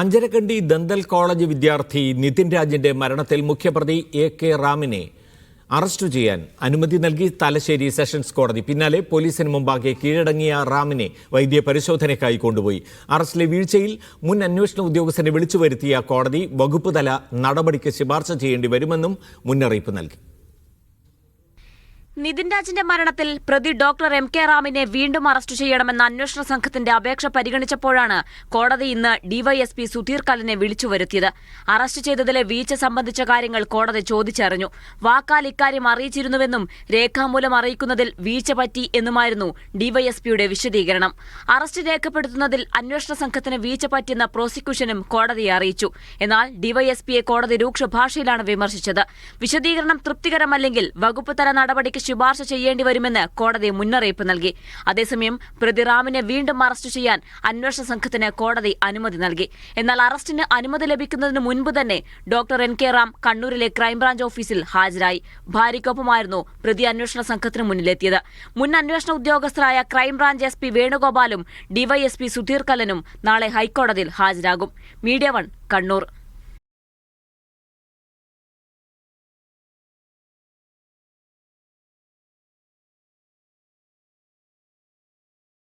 Anjarakandy dental college വിദ്യാർത്ഥി നിതിൻ രാജിന്റെ മരണത്തിൽ മുഖ്യപ്രതി എ.കെ. റാമിനെ അറസ്റ്റ് ചെയ്യാൻ അനുമതി നൽകി തലശ്ശേരി സെഷൻസ് കോടതി. പിന്നാലെ പോലീസിന് മുമ്പാകെ കീഴടങ്ങിയ റാമിനെ വൈദ്യ പരിശോധനയ്ക്കായി കൊണ്ടുപോയി. അറസ്റ്റിലെ വീഴ്ചയിൽ മുൻ അന്വേഷണ ഉദ്യോഗസ്ഥനെ വിളിച്ചു വരുത്തിയ കോടതി വകുപ്പ് തല നടപടിക്ക് ശുപാർശ ചെയ്യേണ്ടി വരുമെന്നും മുന്നറിയിപ്പ് നൽകി. നിതിൻ രാജിന്റെ മരണത്തിൽ പ്രതി ഡോക്ടർ എം.കെ. റാമിനെ വീണ്ടും അറസ്റ്റ് ചെയ്യണമെന്ന അന്വേഷണ സംഘത്തിന്റെ അപേക്ഷ പരിഗണിച്ചപ്പോഴാണ് കോടതി ഇന്ന് ഡിവൈഎസ്പി സുധീർ കല്ലനെ വിളിച്ചുവരുത്തിയത്. അറസ്റ്റ് ചെയ്തതിലെ വീഴ്ച സംബന്ധിച്ച കാര്യങ്ങൾ കോടതി ചോദിച്ചറിഞ്ഞു. വാക്കാൽ ഇക്കാര്യം അറിയിച്ചിരുന്നുവെന്നും രേഖാമൂലം അറിയിക്കുന്നതിൽ വീഴ്ച പറ്റി എന്നുമായിരുന്നു ഡിവൈഎസ്പിയുടെ വിശദീകരണം. അറസ്റ്റ് രേഖപ്പെടുത്തുന്നതിൽ അന്വേഷണ സംഘത്തിന് വീഴ്ച പറ്റിയെന്ന പ്രോസിക്യൂഷനും കോടതിയെ അറിയിച്ചു. എന്നാൽ ഡിവൈഎസ്പിയെ കോടതി രൂക്ഷ ഭാഷയിലാണ് വിമർശിച്ചത്. വിശദീകരണം തൃപ്തികരമല്ലെങ്കിൽ വകുപ്പ് തല നടപടിക്ക് ശുപാർശ ചെയ്യേണ്ടി വരുമെന്ന് കോടതി മുന്നറിയിപ്പ് നൽകി. അതേസമയം പ്രതി റാമിനെ വീണ്ടും അറസ്റ്റ് ചെയ്യാൻ അന്വേഷണ സംഘത്തിന് കോടതി അനുമതി നൽകി. എന്നാൽ അറസ്റ്റിന് അനുമതി ലഭിക്കുന്നതിന് മുൻപ് തന്നെ ഡോക്ടർ എൻ.കെ. റാം കണ്ണൂരിലെ ക്രൈംബ്രാഞ്ച് ഓഫീസിൽ ഹാജരായി. ഭാര്യയ്ക്കൊപ്പമായിരുന്നു പ്രതി അന്വേഷണ സംഘത്തിന് മുന്നിലെത്തിയത്. മുൻ അന്വേഷണ ഉദ്യോഗസ്ഥരായ ക്രൈംബ്രാഞ്ച് എസ്.പി. വേണുഗോപാലും ഡിവൈഎസ്പി സുധീർ കല്ലനും നാളെ ഹൈക്കോടതിയിൽ ഹാജരാകും. മീഡിയ 1 കണ്ണൂർ.